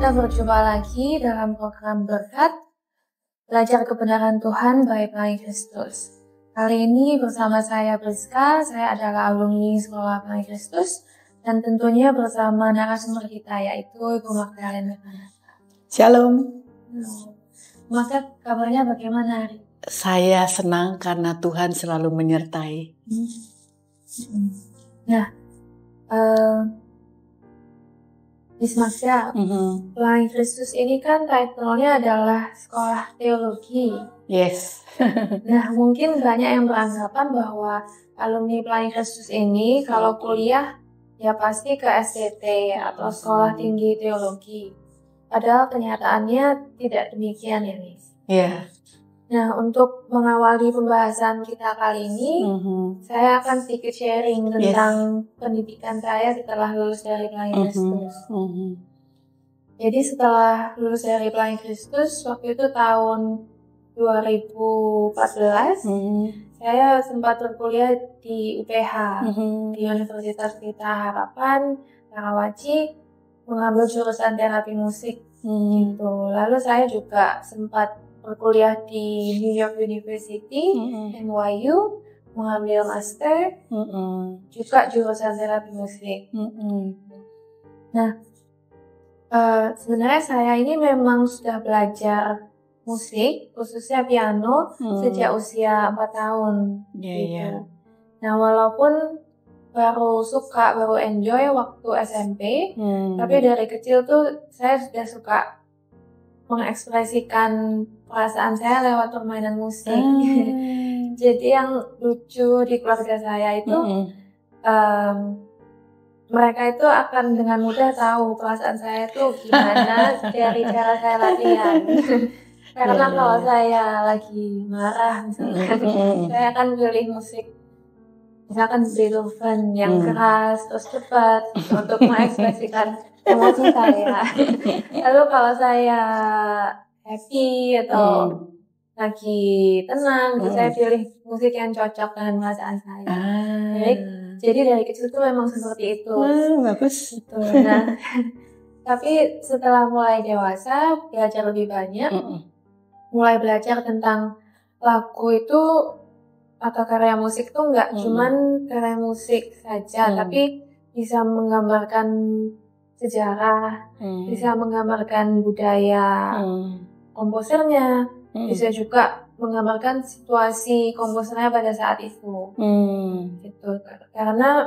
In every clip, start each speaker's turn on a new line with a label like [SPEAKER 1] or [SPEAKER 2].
[SPEAKER 1] kita berjumpa lagi dalam program Berkat, Belajar Kebenaran Tuhan by Pelangi Kristus. Kali ini bersama saya Priska, saya adalah alumni Sekolah Pelangi Kristus, dan tentunya bersama narasumber kita yaitu Ibu Magdalena.
[SPEAKER 2] Shalom.
[SPEAKER 1] Maka kabarnya bagaimana hari?
[SPEAKER 2] Saya senang karena Tuhan selalu menyertai.
[SPEAKER 1] Nah, Miss Magda, Pelangi Kristus ini kan title-nya adalah Sekolah Teologi.
[SPEAKER 2] Yes.
[SPEAKER 1] Nah, mungkin banyak yang beranggapan bahwa alumni Pelangi Kristus ini kalau kuliah ya pasti ke STT atau Sekolah Tinggi Teologi. Padahal kenyataannya tidak demikian ya, Miss.
[SPEAKER 2] Iya.
[SPEAKER 1] Nah, untuk mengawali pembahasan kita kali ini, saya akan sedikit sharing tentang pendidikan saya setelah lulus dari Pelangi Kristus. Jadi setelah lulus dari Pelangi Kristus, waktu itu tahun 2014, saya sempat berkuliah di UPH, di Universitas Pelita Harapan, Karawaci, mengambil jurusan terapi musik. Gitu. Lalu saya juga sempat berkuliah di New York University, NYU, mengambil master, juga jurusan terapi musik. Nah, sebenarnya saya ini memang sudah belajar musik, khususnya piano, sejak usia 4 tahun. Gitu. Nah, walaupun baru suka, baru enjoy waktu SMP, tapi dari kecil tuh saya sudah suka mengekspresikan perasaan saya lewat permainan musik. Jadi yang lucu di keluarga saya itu mereka itu akan dengan mudah tahu perasaan saya itu gimana dari cara saya latihan. Karena kalau saya lagi marah misalkan, saya akan pilih musik misalkan Beethoven yang keras terus cepat untuk mengekspresikan emosi saya. Lalu kalau saya happy atau lagi tenang, saya pilih musik yang cocok dengan perasaan saya. Jadi dari kecil itu memang seperti itu.
[SPEAKER 2] Bagus.
[SPEAKER 1] Gitu. Nah, tapi setelah mulai dewasa, belajar lebih banyak, mulai belajar tentang lagu itu atau karya musik itu nggak cuman karya musik saja, tapi bisa menggambarkan sejarah, bisa menggambarkan budaya komposernya, bisa juga menggambarkan situasi komposernya pada saat itu. Gitu. Karena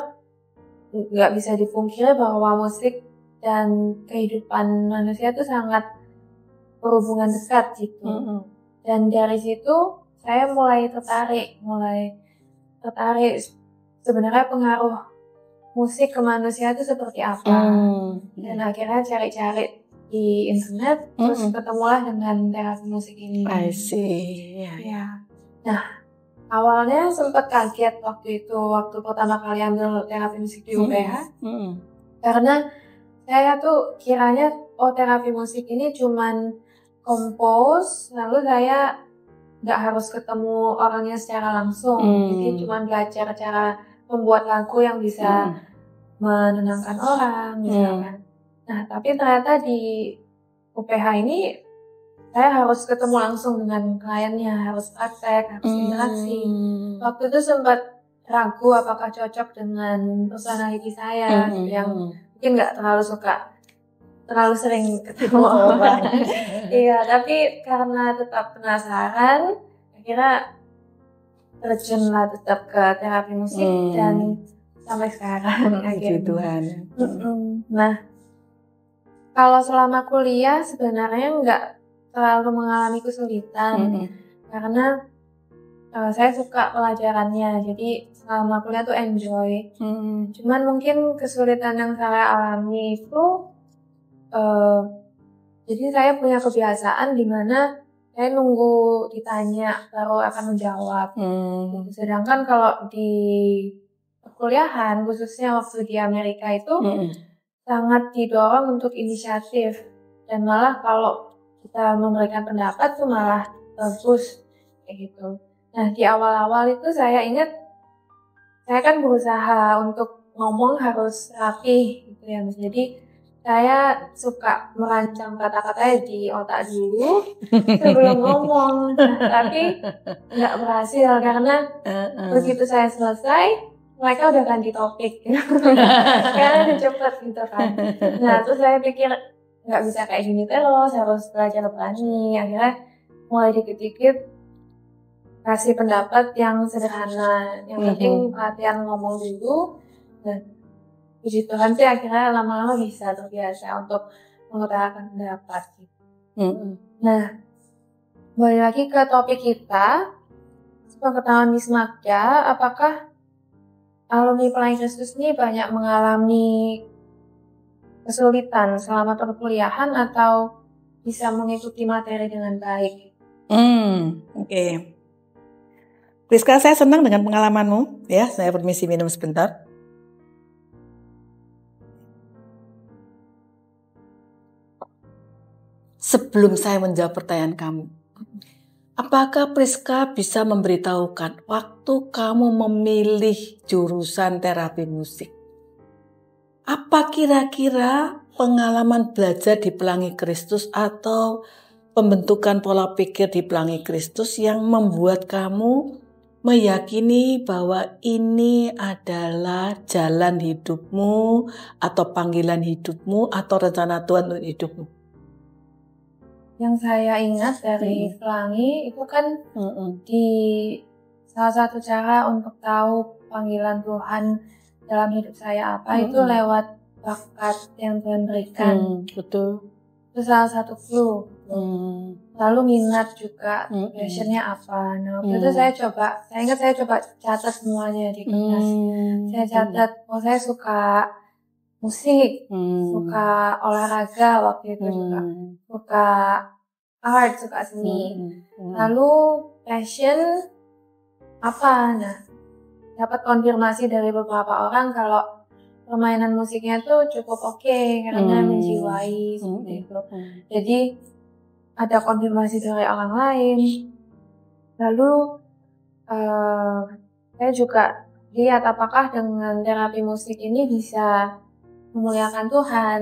[SPEAKER 1] nggak bisa dipungkiri bahwa musik dan kehidupan manusia itu sangat berhubungan dekat gitu. Dan dari situ saya mulai tertarik sebenarnya pengaruh musik ke manusia itu seperti apa. Dan akhirnya cari-cari di internet, terus ketemulah dengan terapi musik ini.
[SPEAKER 2] I see.
[SPEAKER 1] Ya. Nah, awalnya sempat kaget waktu pertama kali ambil terapi musik di UPH. Karena saya tuh kiranya terapi musik ini cuman kompos, lalu saya nggak harus ketemu orangnya secara langsung. Jadi cuma belajar cara membuat lagu yang bisa menenangkan orang misalkan. Nah, tapi ternyata di UPH ini saya harus ketemu langsung dengan kliennya, harus praktek, harus interaksi. Waktu itu sempat ragu apakah cocok dengan personality saya yang mungkin nggak terlalu sering ketemu orang. Iya, tapi karena tetap penasaran, akhirnya terjunlah tetap ke terapi musik dan sampai sekarang akhirnya.
[SPEAKER 2] Tuhan.
[SPEAKER 1] Nah, kalau selama kuliah sebenarnya nggak terlalu mengalami kesulitan karena saya suka pelajarannya, jadi selama kuliah tuh enjoy. Cuman mungkin kesulitan yang saya alami itu jadi saya punya kebiasaan di mana saya nunggu ditanya baru akan menjawab. Sedangkan kalau di perkuliahan, khususnya waktu di Amerika itu sangat didorong untuk inisiatif. Dan malah kalau kita memberikan pendapat tuh malah bagus kayak gitu. Nah, di awal-awal itu saya ingat saya kan berusaha untuk ngomong harus rapi gitu ya. Jadi saya suka merancang kata-katanya di otak dulu sebelum ngomong, tapi nggak berhasil karena begitu saya selesai mereka udah ganti topik karena udah cepet gitu kan. Nah terus saya pikir nggak bisa kayak gini terus, harus belajar berani. Akhirnya mulai dikit-dikit kasih pendapat yang sederhana, yang penting latihan ngomong dulu. Dan puji Tuhan sih akhirnya lama-lama bisa terbiasa untuk mengutarakan pendapat. Nah, balik lagi ke topik kita, sepengetahuan Miss Magda, apakah alumni Pelangi Kristus ini banyak mengalami kesulitan selama perkuliahan atau bisa mengikuti materi dengan baik?
[SPEAKER 2] Oke. Priska, saya senang dengan pengalamanmu. Ya, saya permisi minum sebentar. Sebelum saya menjawab pertanyaan kamu, apakah Priska bisa memberitahukan waktu kamu memilih jurusan terapi musik? Apa kira-kira pengalaman belajar di Pelangi Kristus atau pembentukan pola pikir di Pelangi Kristus yang membuat kamu meyakini bahwa ini adalah jalan hidupmu atau panggilan hidupmu atau rencana Tuhan untuk hidupmu?
[SPEAKER 1] Yang saya ingat dari Pelangi itu kan di salah satu cara untuk tahu panggilan Tuhan dalam hidup saya apa itu lewat bakat yang Tuhan berikan.
[SPEAKER 2] Betul.
[SPEAKER 1] Itu salah satu clue. Lalu minat juga, passionnya apa. Nah waktu itu saya ingat saya coba catat semuanya di kertas. Saya catat, saya suka musik, suka olahraga waktu itu juga, suka art, suka seni. Lalu passion apa? Nah, dapat konfirmasi dari beberapa orang kalau permainan musiknya tuh cukup oke karena menjiwai seperti itu. Jadi ada konfirmasi dari orang lain. Lalu saya juga lihat apakah dengan terapi musik ini bisa memuliakan Tuhan.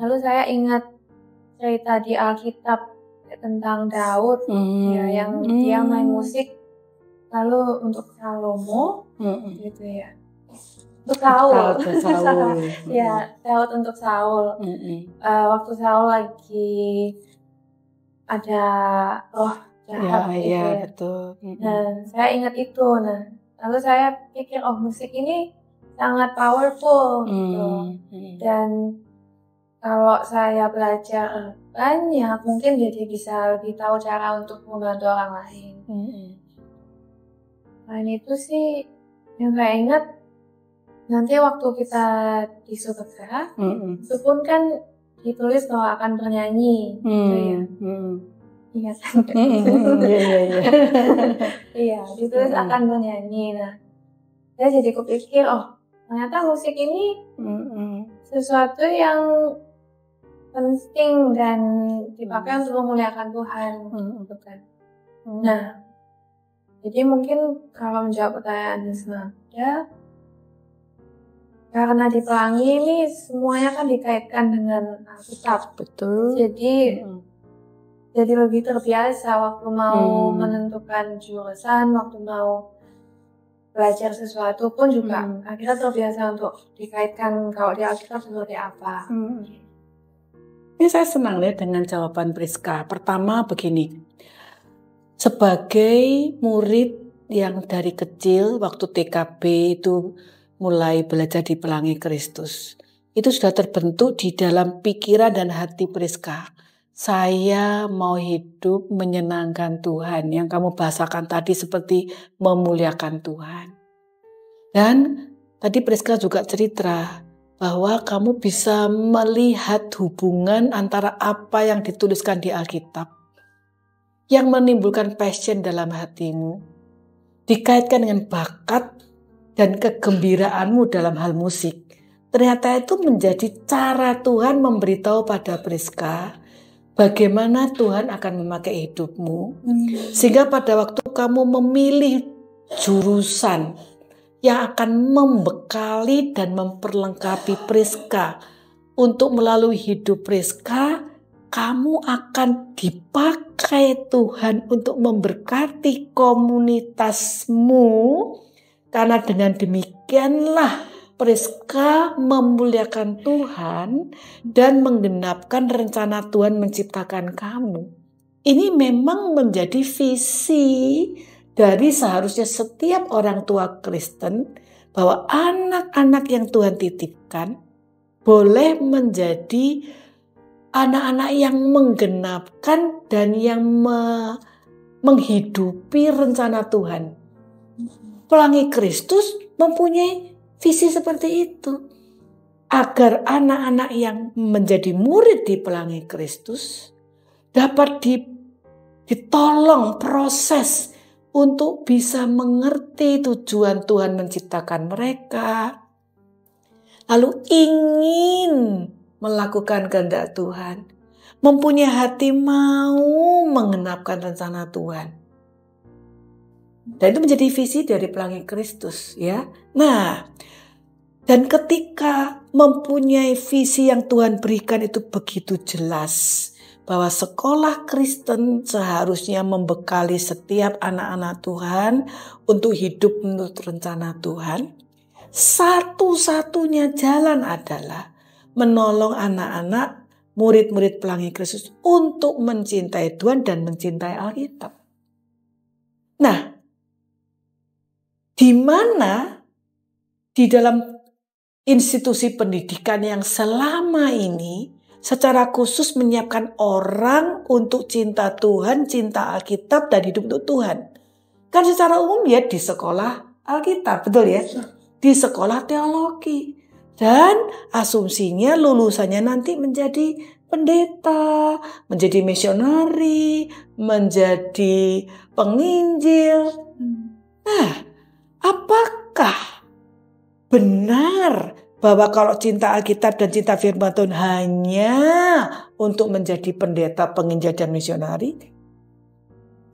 [SPEAKER 1] Lalu saya ingat cerita di Alkitab tentang Daud, ya, yang dia main musik. Lalu untuk Salomo, gitu ya. Untuk Saul. Ya, Daud untuk Saul. Waktu Saul lagi ada roh jahat gitu ya. Betul. Dan saya ingat itu. Nah, lalu saya pikir, musik ini sangat powerful gitu. Dan kalau saya belajar banyak, mungkin jadi bisa lebih tahu cara untuk membantu orang lain. Selain itu sih, yang saya ingat, nanti waktu kita di surga, itu pun kan ditulis bahwa akan bernyanyi, gitu ya. Iya kan? Iya, ditulis akan bernyanyi. Nah, saya jadi kepikir, ternyata musik ini sesuatu yang penting dan dipakai untuk memuliakan Tuhan, gitu kan. Nah, jadi mungkin kalau menjawab pertanyaan Magda, karena di Pelangi ini semuanya kan dikaitkan dengan Alkitab. Betul. Jadi lebih terbiasa waktu mau menentukan jurusan, waktu mau belajar sesuatu pun juga akhirnya terbiasa untuk dikaitkan kalau di Alkitab seperti apa.
[SPEAKER 2] Ini saya senang lihat dengan jawaban Priska. Pertama begini, sebagai murid yang dari kecil waktu TKB itu mulai belajar di Pelangi Kristus, itu sudah terbentuk di dalam pikiran dan hati Priska. Saya mau hidup menyenangkan Tuhan, yang kamu bahasakan tadi seperti memuliakan Tuhan. Dan tadi Priska juga cerita bahwa kamu bisa melihat hubungan antara apa yang dituliskan di Alkitab yang menimbulkan passion dalam hatimu, dikaitkan dengan bakat dan kegembiraanmu dalam hal musik. Ternyata itu menjadi cara Tuhan memberitahu pada Priska bagaimana Tuhan akan memakai hidupmu, sehingga pada waktu kamu memilih jurusan yang akan membekali dan memperlengkapi Priska untuk melalui hidup Priska, kamu akan dipakai Tuhan untuk memberkati komunitasmu. Karena dengan demikianlah Priska memuliakan Tuhan dan menggenapkan rencana Tuhan menciptakan kamu. Ini memang menjadi visi dari seharusnya setiap orang tua Kristen, bahwa anak-anak yang Tuhan titipkan boleh menjadi anak-anak yang menggenapkan dan yang menghidupi rencana Tuhan. Pelangi Kristus mempunyai visi seperti itu. Agar anak-anak yang menjadi murid di Pelangi Kristus dapat ditolong proses untuk bisa mengerti tujuan Tuhan menciptakan mereka. Lalu ingin melakukan kehendak Tuhan, mempunyai hati mau menggenapkan rencana Tuhan. Dan itu menjadi visi dari Pelangi Kristus, ya. Nah, dan ketika mempunyai visi yang Tuhan berikan itu begitu jelas, bahwa sekolah Kristen seharusnya membekali setiap anak-anak Tuhan untuk hidup menurut rencana Tuhan. Satu-satunya jalan adalah menolong anak-anak murid-murid Pelangi Kristus untuk mencintai Tuhan dan mencintai Alkitab. Nah, di mana di dalam institusi pendidikan yang selama ini secara khusus menyiapkan orang untuk cinta Tuhan, cinta Alkitab, dan hidup untuk Tuhan. Kan secara umum ya di sekolah Alkitab, betul ya? Di sekolah teologi. Dan asumsinya lulusannya nanti menjadi pendeta, menjadi misionari, menjadi penginjil. Nah, apakah benar bahwa kalau cinta Alkitab dan cinta firman Tuhan hanya untuk menjadi pendeta, penginjil, dan misionari?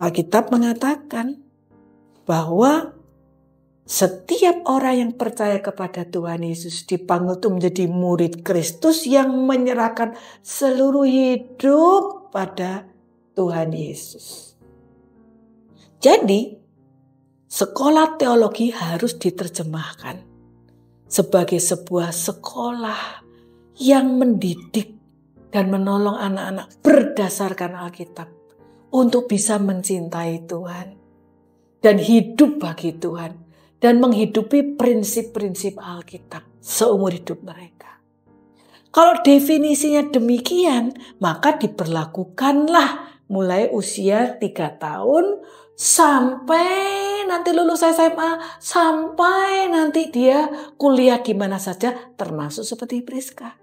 [SPEAKER 2] Alkitab mengatakan bahwa setiap orang yang percaya kepada Tuhan Yesus dipanggil untuk menjadi murid Kristus yang menyerahkan seluruh hidup pada Tuhan Yesus. Jadi, sekolah teologi harus diterjemahkan sebagai sebuah sekolah yang mendidik dan menolong anak-anak berdasarkan Alkitab untuk bisa mencintai Tuhan dan hidup bagi Tuhan dan menghidupi prinsip-prinsip Alkitab seumur hidup mereka. Kalau definisinya demikian, maka diberlakukanlah mulai usia 3 tahun sampai nanti lulus SMA, sampai nanti dia kuliah di mana saja, termasuk seperti Priska.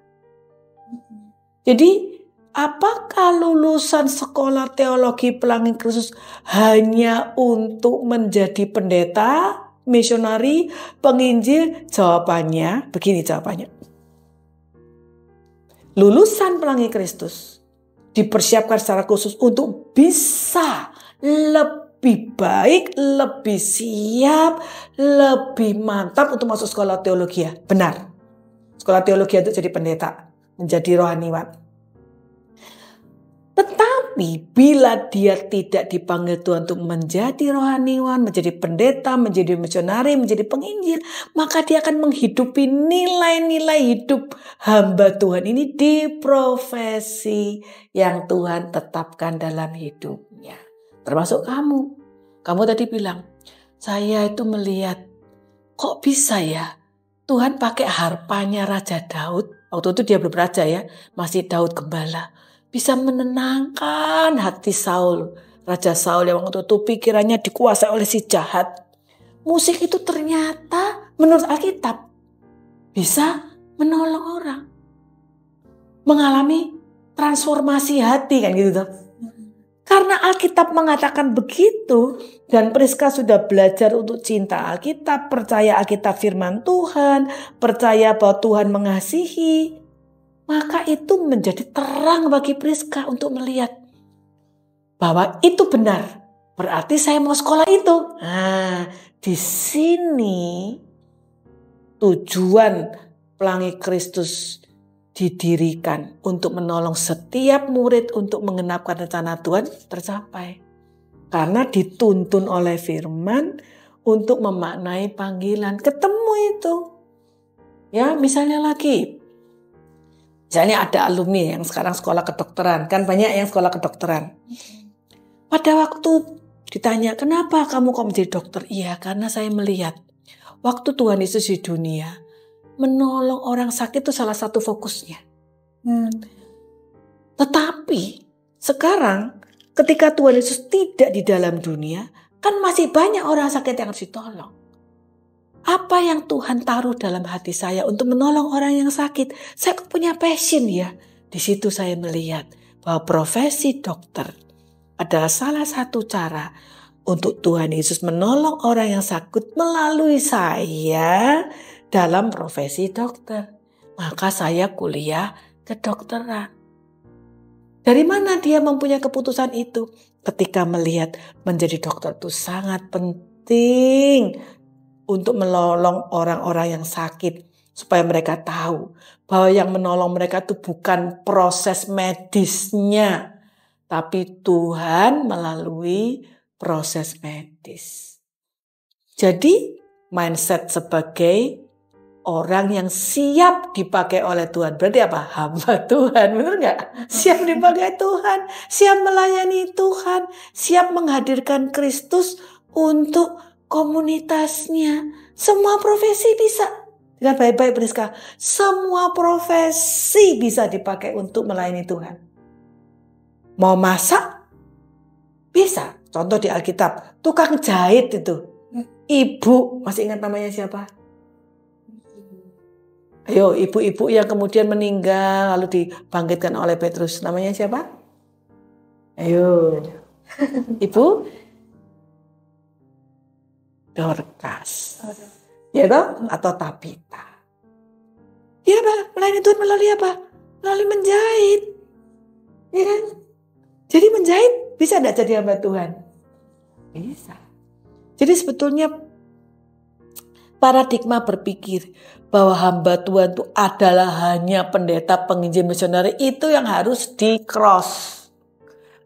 [SPEAKER 2] Jadi, apakah lulusan sekolah teologi Pelangi Kristus hanya untuk menjadi pendeta, misionari, penginjil? Jawabannya, begini jawabannya. Lulusan Pelangi Kristus dipersiapkan secara khusus untuk bisa lebih baik, lebih siap, lebih mantap untuk masuk sekolah teologi. Benar. Sekolah teologi itu jadi pendeta, menjadi rohaniwan. Tetapi bila dia tidak dipanggil Tuhan untuk menjadi rohaniwan, menjadi pendeta, menjadi misionari, menjadi penginjil, maka dia akan menghidupi nilai-nilai hidup hamba Tuhan ini di profesi yang Tuhan tetapkan dalam hidupnya. Termasuk kamu. Kamu tadi bilang, saya itu melihat, kok bisa ya Tuhan pakai harpanya Raja Daud. Waktu itu dia belum raja ya, masih Daud gembala. Bisa menenangkan hati Saul, Raja Saul yang waktu itu pikirannya dikuasai oleh si jahat. Musik itu ternyata menurut Alkitab bisa menolong orang mengalami transformasi hati, kan gitu tuh. Karena Alkitab mengatakan begitu dan Priska sudah belajar untuk cinta Alkitab, percaya Alkitab firman Tuhan, percaya bahwa Tuhan mengasihi, maka itu menjadi terang bagi Priska untuk melihat bahwa itu benar. Berarti saya mau sekolah itu. Nah, di sini tujuan Pelangi Kristus didirikan untuk menolong setiap murid untuk mengenapkan rencana Tuhan tercapai. Karena dituntun oleh firman untuk memaknai panggilan. Ketemu itu. Ya, misalnya lagi. Misalnya ada alumni yang sekarang sekolah kedokteran. Kan banyak yang sekolah kedokteran. Pada waktu ditanya, kenapa kamu kok menjadi dokter? Iya, karena saya melihat waktu Tuhan Yesus di dunia, menolong orang sakit itu salah satu fokusnya. Tetapi sekarang ketika Tuhan Yesus tidak di dalam dunia, kan masih banyak orang sakit yang harus ditolong. Apa yang Tuhan taruh dalam hati saya untuk menolong orang yang sakit? Saya punya passion ya. Di situ saya melihat bahwa profesi dokter adalah salah satu cara untuk Tuhan Yesus menolong orang yang sakit melalui saya dalam profesi dokter. Maka saya kuliah kedokteran. Dari mana dia mempunyai keputusan itu? Ketika melihat menjadi dokter itu sangat penting untuk menolong orang-orang yang sakit. Supaya mereka tahu bahwa yang menolong mereka itu bukan proses medisnya. Tapi Tuhan melalui proses medis. Jadi mindset sebagai orang yang siap dipakai oleh Tuhan. Berarti apa? Hamba Tuhan. Benar gak? Siap dipakai Tuhan. Siap melayani Tuhan. Siap menghadirkan Kristus untuk komunitasnya. Semua profesi bisa. Dengan baik-baik Priska. Semua profesi bisa dipakai untuk melayani Tuhan. Mau masak? Bisa. Contoh di Alkitab. Tukang jahit itu. Ibu. Masih ingat namanya siapa? Ayo, ibu-ibu yang kemudian meninggal lalu dibangkitkan oleh Petrus. Namanya siapa? Ayo. Ibu Dorcas. Ya toh? Atau Tabita. Ya apa? Melayani Tuhan melalui apa? Melalui menjahit. Ya kan? Jadi menjahit bisa enggak jadi hamba Tuhan? Bisa. Jadi sebetulnya paradigma berpikir bahwa hamba Tuhan itu adalah hanya pendeta, penginjil, misioneri, itu yang harus di-cross.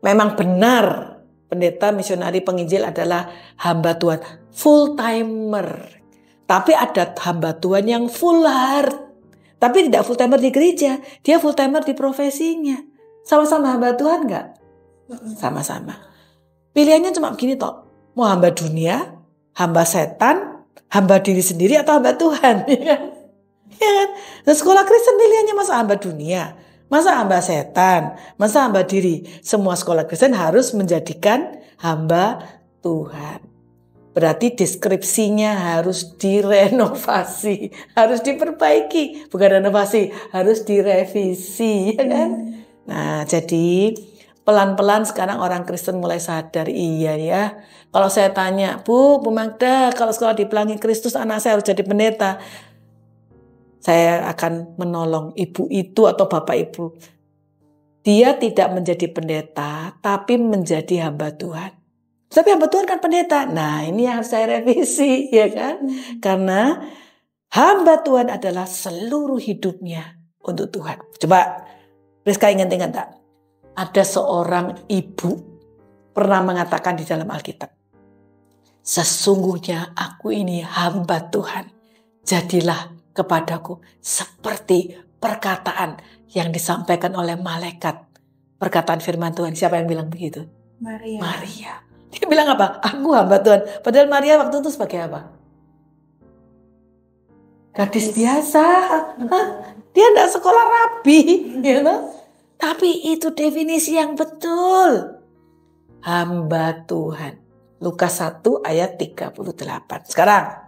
[SPEAKER 2] Memang benar pendeta, misioneri, penginjil adalah hamba Tuhan, full timer. Tapi ada hamba Tuhan yang full heart. Tapi tidak full timer di gereja, dia full timer di profesinya. Sama-sama hamba Tuhan enggak? Sama-sama. Pilihannya cuma begini toh. Mau hamba dunia, hamba setan, hamba diri sendiri atau hamba Tuhan. Ya kan? Nah, sekolah Kristen pilihannya masa hamba dunia, masa hamba setan, masa hamba diri. Semua sekolah Kristen harus menjadikan hamba Tuhan. Berarti deskripsinya harus direnovasi, harus diperbaiki. Bukan renovasi, harus direvisi. Ya kan? Nah, jadi pelan-pelan sekarang orang Kristen mulai sadar, iya ya. Kalau saya tanya, Bu Magda, kalau sekolah di Pelangi Kristus anak saya harus jadi pendeta. Saya akan menolong ibu itu atau bapak ibu. Dia tidak menjadi pendeta, tapi menjadi hamba Tuhan. Tapi hamba Tuhan kan pendeta. Nah ini yang harus saya revisi, ya kan? Karena hamba Tuhan adalah seluruh hidupnya untuk Tuhan. Coba, Rizka ingat-ingat tak? Ada seorang ibu pernah mengatakan di dalam Alkitab, sesungguhnya aku ini hamba Tuhan, jadilah kepadaku seperti perkataan yang disampaikan oleh malaikat. Perkataan firman Tuhan, siapa yang bilang begitu? Maria. Dia bilang apa? Aku hamba Tuhan. Padahal Maria waktu itu sebagai apa? Gadis biasa. Dia tidak sekolah rabi, you know? Tapi itu definisi yang betul. Hamba Tuhan. Lukas 1 ayat 38. Sekarang,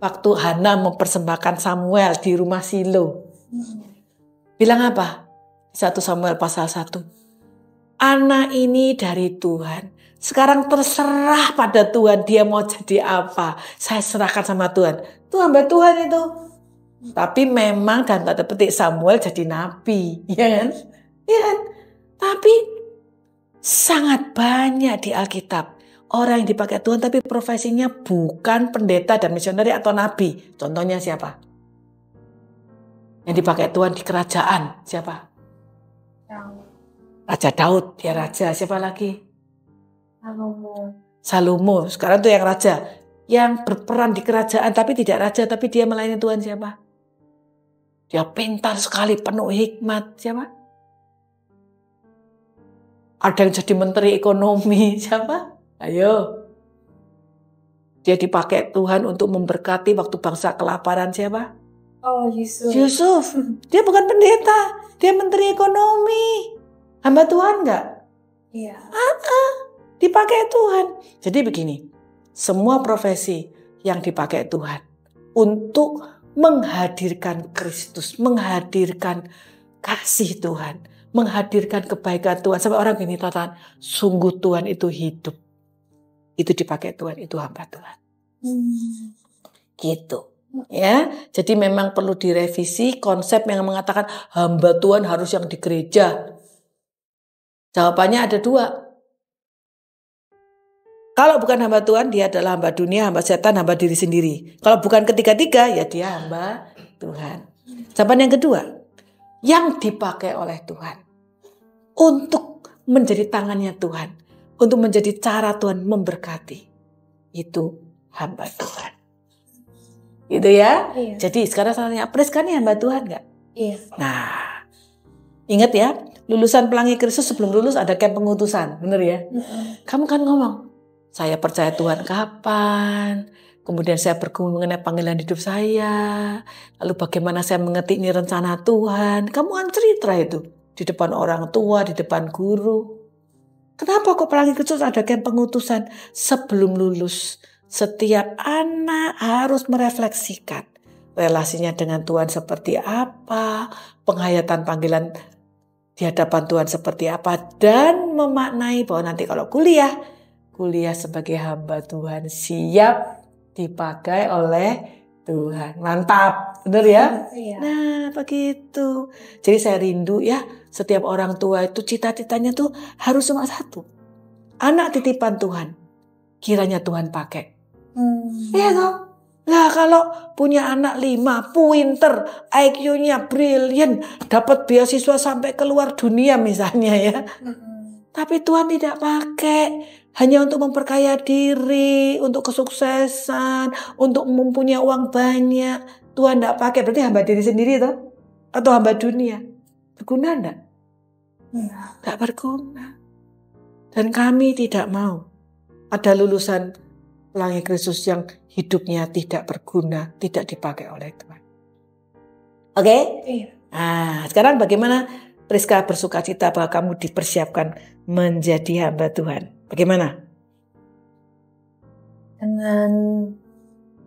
[SPEAKER 2] waktu Hana mempersembahkan Samuel di rumah Silo. Bilang apa? 1 Samuel pasal 1. Anak ini dari Tuhan. Sekarang terserah pada Tuhan. Dia mau jadi apa. Saya serahkan sama Tuhan. Itu hamba Tuhan itu. Tapi memang dan tanda petik Samuel jadi nabi. Ya kan? Ya kan? Tapi sangat banyak di Alkitab orang yang dipakai Tuhan tapi profesinya bukan pendeta dan misioneri atau nabi. Contohnya siapa? Yang dipakai Tuhan di kerajaan siapa? Raja Daud, dia raja. Siapa lagi? Salomo. Sekarang tuh yang raja. Yang berperan di kerajaan tapi tidak raja, tapi dia melayani Tuhan siapa? Dia pintar sekali, penuh hikmat. Siapa? Ada yang jadi menteri ekonomi. Siapa? Ayo. Dia dipakai Tuhan untuk memberkati waktu bangsa kelaparan. Siapa?
[SPEAKER 1] Oh, Yusuf.
[SPEAKER 2] Yusuf. Dia bukan pendeta. Dia menteri ekonomi. Hamba Tuhan enggak?
[SPEAKER 1] Iya.
[SPEAKER 2] Dipakai Tuhan. Jadi begini. Semua profesi yang dipakai Tuhan untuk menghadirkan Kristus, menghadirkan kasih Tuhan, menghadirkan kebaikan Tuhan. Sampai orang gini, Tuhan, sungguh Tuhan itu hidup. Itu dipakai Tuhan, itu hamba Tuhan. Gitu. Ya, jadi memang perlu direvisi konsep yang mengatakan hamba Tuhan harus yang di gereja. Jawabannya ada dua. Kalau bukan hamba Tuhan, dia adalah hamba dunia, hamba setan, hamba diri sendiri. Kalau bukan ketiga-tiga, ya dia hamba Tuhan. Jawaban yang kedua, yang dipakai oleh Tuhan untuk menjadi tangannya Tuhan, untuk menjadi cara Tuhan memberkati, itu hamba Tuhan. Gitu ya. Iya. Jadi sekarang saya tanya, Priska nih hamba Tuhan gak?
[SPEAKER 1] Iya.
[SPEAKER 2] Nah, ingat ya, lulusan Pelangi Kristus sebelum lulus ada camp pengutusan, bener ya? Kamu kan ngomong, saya percaya Tuhan kapan, kemudian saya bergumul mengenai panggilan hidup saya, lalu bagaimana saya mengerti ini rencana Tuhan. Kamu kan cerita itu di depan orang tua, di depan guru. Kenapa kok Pelangi Kristus ada camp pengutusan? Sebelum lulus, setiap anak harus merefleksikan relasinya dengan Tuhan seperti apa, penghayatan panggilan di hadapan Tuhan seperti apa, dan memaknai bahwa nanti kalau kuliah sebagai hamba Tuhan siap dipakai oleh Tuhan. Mantap, benar ya?
[SPEAKER 1] Iya.
[SPEAKER 2] Nah, begitu. Jadi saya rindu ya, setiap orang tua itu cita-citanya tuh harus cuma satu. Anak titipan Tuhan, kiranya Tuhan pakai. Iya toh? Lah kalau punya anak 5, pinter, IQ-nya brilian, dapat beasiswa sampai keluar dunia misalnya ya. Tapi Tuhan tidak pakai, hanya untuk memperkaya diri, untuk kesuksesan, untuk mempunyai uang banyak. Tuhan tidak pakai, berarti hamba diri sendiri toh? Atau hamba dunia? Berguna enggak? Tidak berguna. Dan kami tidak mau ada lulusan Pelangi Kristus yang hidupnya tidak berguna, tidak dipakai oleh Tuhan. Oke?
[SPEAKER 1] Iya.
[SPEAKER 2] Nah, sekarang bagaimana Priska bersukacita bahwa kamu dipersiapkan menjadi hamba Tuhan? Bagaimana?
[SPEAKER 1] Dengan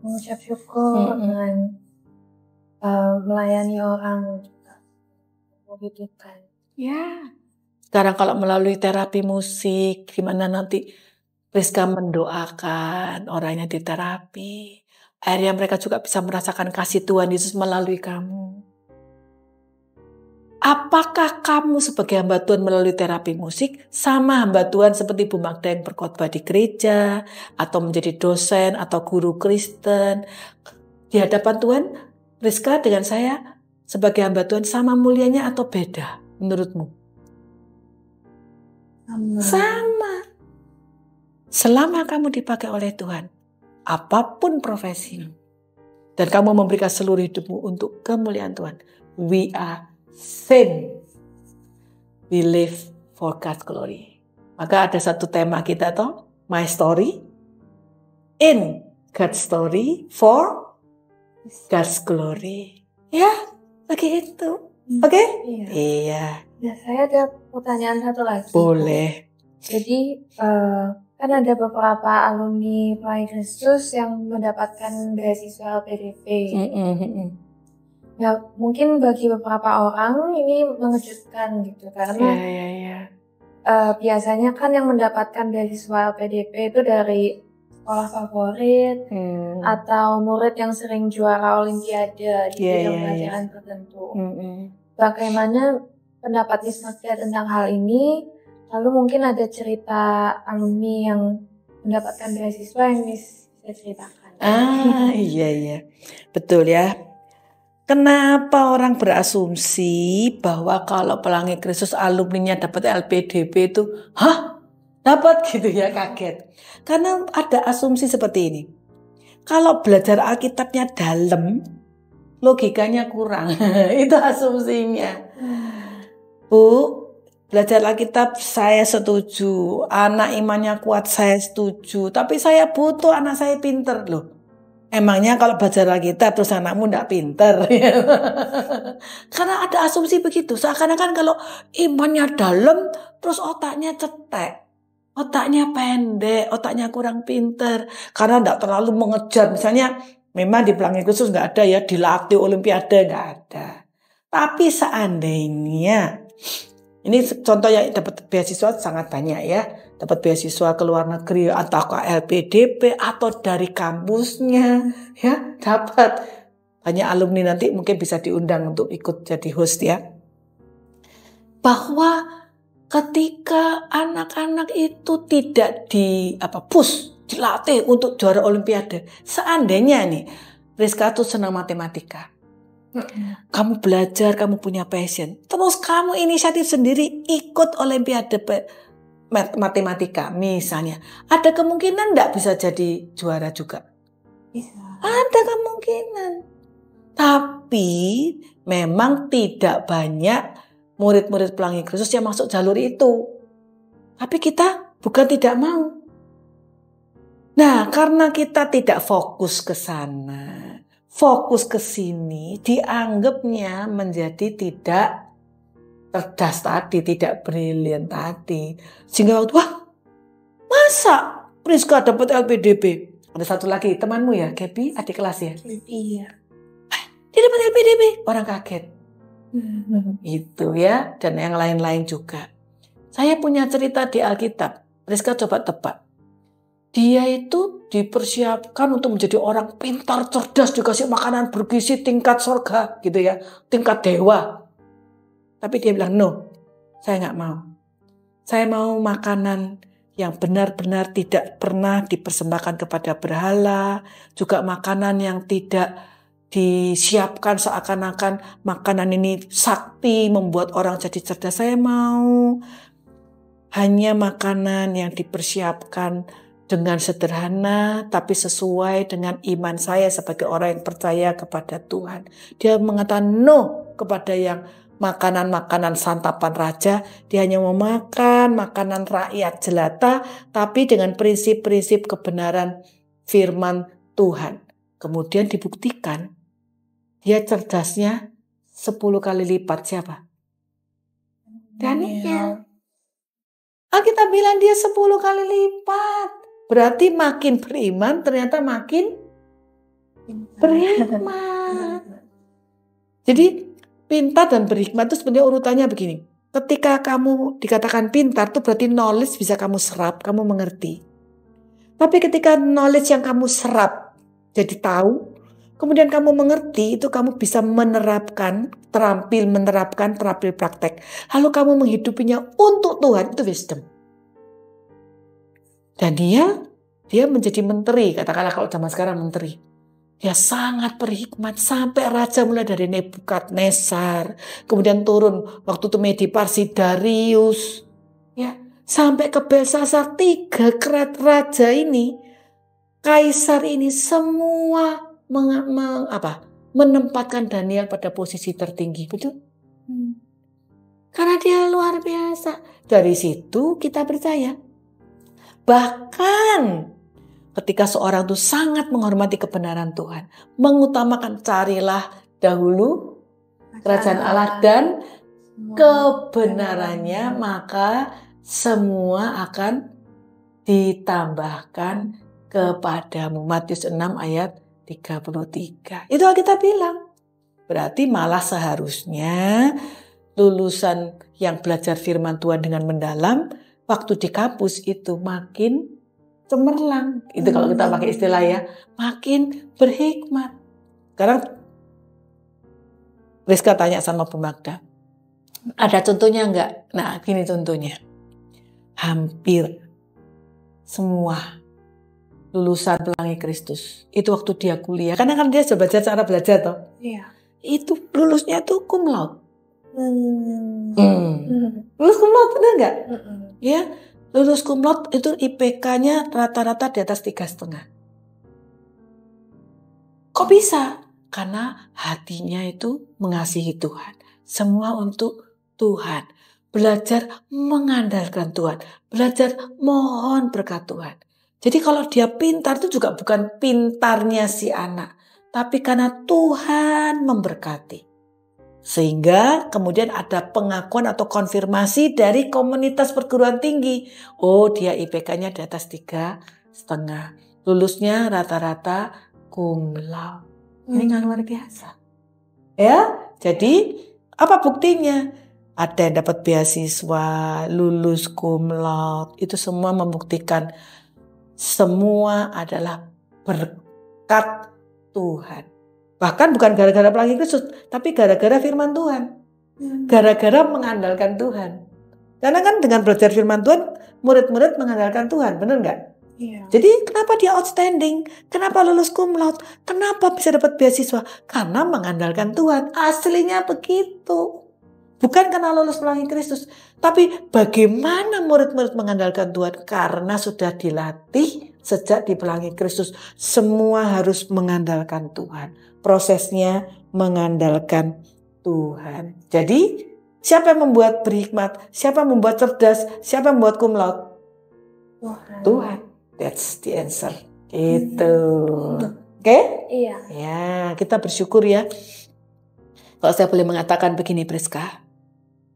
[SPEAKER 1] mengucap syukur, dengan melayani orang juga. Membutuhkan.
[SPEAKER 2] Ya. Sekarang kalau melalui terapi musik, gimana nanti Priska mendoakan orang yang diterapi. Akhirnya mereka juga bisa merasakan kasih Tuhan Yesus melalui kamu. Apakah kamu sebagai hamba Tuhan melalui terapi musik sama hamba Tuhan seperti Bu Magda yang berkhotbah di gereja atau menjadi dosen atau guru Kristen di hadapan Tuhan? Priska dengan saya sebagai hamba Tuhan sama mulianya atau beda menurutmu? Sama. Selama kamu dipakai oleh Tuhan, apapun profesimu, dan kamu memberikan seluruh hidupmu untuk kemuliaan Tuhan, we are same. We live for God's glory. Maka ada satu tema kita toh, my story in God's story for God's glory. Ya, begitu. Oke? Iya.
[SPEAKER 1] Ya, saya ada pertanyaan satu lagi.
[SPEAKER 2] Boleh.
[SPEAKER 1] Jadi kan ada beberapa alumni Pelangi Kristus yang mendapatkan beasiswa LPDP. Ya, mungkin bagi beberapa orang ini mengejutkan gitu karena biasanya kan yang mendapatkan beasiswa LPDP itu dari sekolah favorit atau murid yang sering juara olimpiade di bidang pelajaran tertentu. Bagaimana pendapat Miss Magda tentang hal ini? Lalu mungkin ada cerita alumni yang mendapatkan beasiswa yang Miss bisa ceritakan.
[SPEAKER 2] Iya. Betul ya. Kenapa orang berasumsi bahwa kalau Pelangi Kristus alumninya dapat LPDP itu, dapat gitu ya, kaget. Karena ada asumsi seperti ini. Kalau belajar Alkitabnya dalam, logikanya kurang. Itu asumsinya. Bu, belajar Alkitab saya setuju, anak imannya kuat saya setuju, tapi saya butuh anak saya pinter loh. Emangnya kalau belajar Alkitab terus anakmu enggak pinter? Karena ada asumsi begitu. Seakan-akan kalau imannya dalam terus otaknya cetek. Otaknya pendek, otaknya kurang pinter. Karena enggak terlalu mengejar. Misalnya memang di Pelangi Kristus enggak ada ya dilatih olimpiade, enggak ada. Tapi seandainya, ini contoh yang dapat beasiswa sangat banyak ya. Dapat beasiswa ke luar negeri atau ke LPDP atau dari kampusnya ya, dapat. Banyak alumni nanti mungkin bisa diundang untuk ikut jadi host ya. Bahwa ketika anak-anak itu tidak dilatih untuk juara olimpiade. Seandainya nih Priska tuh senang matematika. Kamu belajar, kamu punya passion. Terus kamu inisiatif sendiri ikut olimpiade matematika misalnya. Ada kemungkinan enggak bisa jadi juara juga?
[SPEAKER 1] Bisa.
[SPEAKER 2] Ada kemungkinan. Tapi memang tidak banyak murid-murid Pelangi Kristus yang masuk jalur itu. Tapi kita bukan tidak mau. Nah, karena kita tidak fokus ke sana, fokus ke sini, dianggapnya menjadi tidak cerdas tadi, tidak brilian tadi. Sehingga waktu, masa Priska dapat LPDP? Ada satu lagi temanmu ya, Gaby, adik kelas ya?
[SPEAKER 1] Iya.
[SPEAKER 2] Dia dapat LPDP, orang kaget. Itu ya, dan yang lain-lain juga. Saya punya cerita di Alkitab. Priska coba tebak. Dia itu dipersiapkan untuk menjadi orang pintar, cerdas, dikasih makanan bergizi tingkat surga gitu ya, tingkat dewa. Tapi dia bilang, no, saya nggak mau. Saya mau makanan yang benar-benar tidak pernah dipersembahkan kepada berhala. Juga makanan yang tidak disiapkan seakan-akan makanan ini sakti membuat orang jadi cerdas. Saya mau hanya makanan yang dipersiapkan dengan sederhana tapi sesuai dengan iman saya sebagai orang yang percaya kepada Tuhan. Dia mengatakan no kepada yang makanan-makanan santapan raja. Dia hanya mau makan makanan rakyat jelata tapi dengan prinsip-prinsip kebenaran firman Tuhan. Kemudian dibuktikan dia cerdasnya 10 kali lipat siapa? Daniel. Kita bilang dia 10 kali lipat. Berarti makin beriman ternyata makin berhikmat. Jadi pintar dan berhikmat itu sebenarnya urutannya begini. Ketika kamu dikatakan pintar itu berarti knowledge bisa kamu serap, kamu mengerti. Tapi ketika knowledge yang kamu serap jadi tahu, kemudian kamu mengerti, itu kamu bisa menerapkan, terampil praktek. Lalu kamu menghidupinya untuk Tuhan, itu wisdom. Dan dia menjadi menteri, katakanlah kalau zaman sekarang menteri. Dia sangat berhikmat sampai raja mulai dari Nebukadnezar, kemudian turun waktu itu Medi-Parsi Darius, ya sampai ke Belsasar, 3 raja ini, kaisar ini semua menempatkan Daniel pada posisi tertinggi, betul? Karena dia luar biasa. Dari situ kita percaya. Bahkan ketika seorang itu sangat menghormati kebenaran Tuhan, mengutamakan carilah dahulu kerajaan Allah dan kebenarannya, maka semua akan ditambahkan kepadamu. Matius 6 ayat 33. Itu kita bilang. Berarti malah seharusnya lulusan yang belajar firman Tuhan dengan mendalam, waktu di kampus itu makin cemerlang. Itu kalau kita pakai istilah ya, makin berhikmat. Sekarang Rizka tanya sama Bu Magda, ada contohnya enggak? Nah, gini contohnya. Hampir semua lulusan Pelangi Kristus itu waktu dia kuliah, karena kan dia sudah belajar cara belajar toh.
[SPEAKER 1] Iya.
[SPEAKER 2] itu lulusnya tuh cum laude. Lulus cum laude benar nggak? Ya, lulus cum laude itu IPK-nya rata-rata di atas 3,5. Kok bisa? Karena hatinya itu mengasihi Tuhan. Semua untuk Tuhan. Belajar mengandalkan Tuhan. Belajar mohon berkat Tuhan. Jadi kalau dia pintar itu juga bukan pintarnya si anak. Tapi karena Tuhan memberkati. Sehingga kemudian ada pengakuan atau konfirmasi dari komunitas perguruan tinggi. Oh, dia IPK-nya di atas 3,5. Lulusnya rata-rata cum laude. Ini nggak luar biasa. Ya, jadi apa buktinya? Ada yang dapat beasiswa, lulus cum laude. Itu semua membuktikan semua adalah berkat Tuhan. Bahkan bukan gara-gara Pelangi Kristus, tapi gara-gara firman Tuhan. Gara-gara mengandalkan Tuhan. Karena kan dengan belajar firman Tuhan, murid-murid mengandalkan Tuhan, benar nggak?
[SPEAKER 1] Iya.
[SPEAKER 2] Jadi kenapa dia outstanding? Kenapa lulus cum laude? Kenapa bisa dapat beasiswa? Karena mengandalkan Tuhan. Aslinya begitu. Bukan karena lulus Pelangi Kristus. Tapi bagaimana murid-murid mengandalkan Tuhan? Karena sudah dilatih sejak di Pelangi Kristus. Semua harus mengandalkan Tuhan. Prosesnya mengandalkan Tuhan. Jadi siapa yang membuat berhikmat? Siapa yang membuat cerdas? Siapa yang membuat cum laude? Tuhan. That's the answer. Gitu. Oke?
[SPEAKER 1] Iya.
[SPEAKER 2] Ya, kita bersyukur ya. Kalau saya boleh mengatakan begini, Priska.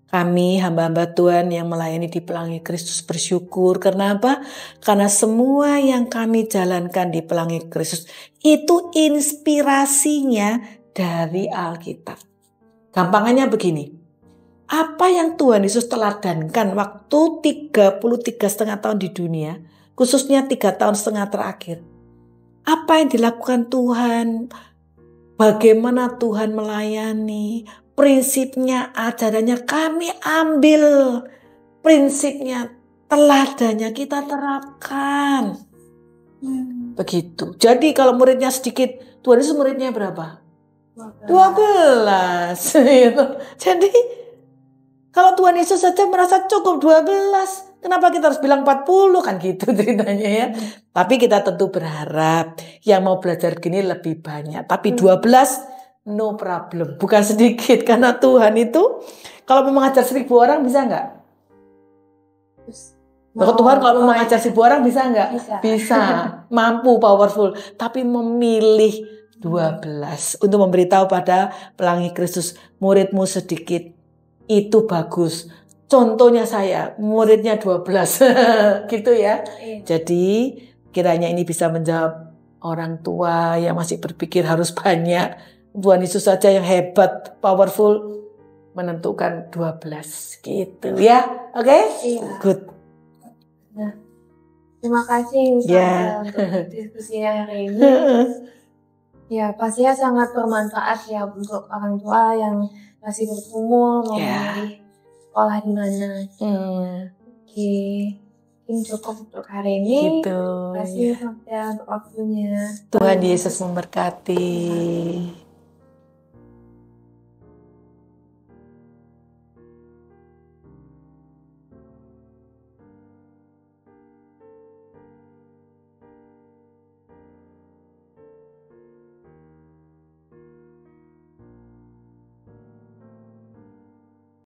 [SPEAKER 2] Kami hamba-hamba Tuhan yang melayani di Pelangi Kristus bersyukur. Karena apa? Karena semua yang kami jalankan di Pelangi Kristus itu inspirasinya dari Alkitab. Gampangannya begini. Apa yang Tuhan Yesus teladankan waktu 33,5 tahun di dunia, khususnya 3,5 tahun terakhir. Apa yang dilakukan Tuhan? Bagaimana Tuhan melayani? Prinsipnya, ajarannya kami ambil. Prinsipnya, teladannya kita terapkan. Begitu. Jadi kalau muridnya sedikit, Tuhan Yesus muridnya berapa? 12. Jadi kalau Tuhan Yesus saja merasa cukup 12. Kenapa kita harus bilang 40 kan gitu ceritanya ya. Tapi kita tentu berharap yang mau belajar gini lebih banyak. Tapi 12 no problem. Bukan sedikit. Karena Tuhan itu kalau mau mengajar 1.000 orang bisa nggak? Tuhan kalau mau mengajar 1.000 orang bisa nggak? Bisa. Mampu, powerful. Tapi memilih 12 untuk memberitahu pada Pelangi Kristus, muridmu sedikit itu bagus. Contohnya saya, muridnya 12. Gitu ya. Jadi kiranya ini bisa menjawab orang tua yang masih berpikir harus banyak. Tuhan Yesus saja yang hebat, powerful, menentukan 12. Gitu ya. Oke?
[SPEAKER 1] Iya.
[SPEAKER 2] Good.
[SPEAKER 1] Nah, terima kasih untuk diskusinya hari ini. Ya, pastinya sangat bermanfaat ya untuk orang tua yang masih berumur mau memilih sekolah di mana. Oke, mungkin cukup untuk hari ini.
[SPEAKER 2] Gitu.
[SPEAKER 1] Terima kasih untuk waktunya.
[SPEAKER 2] Tuhan Yesus memberkati.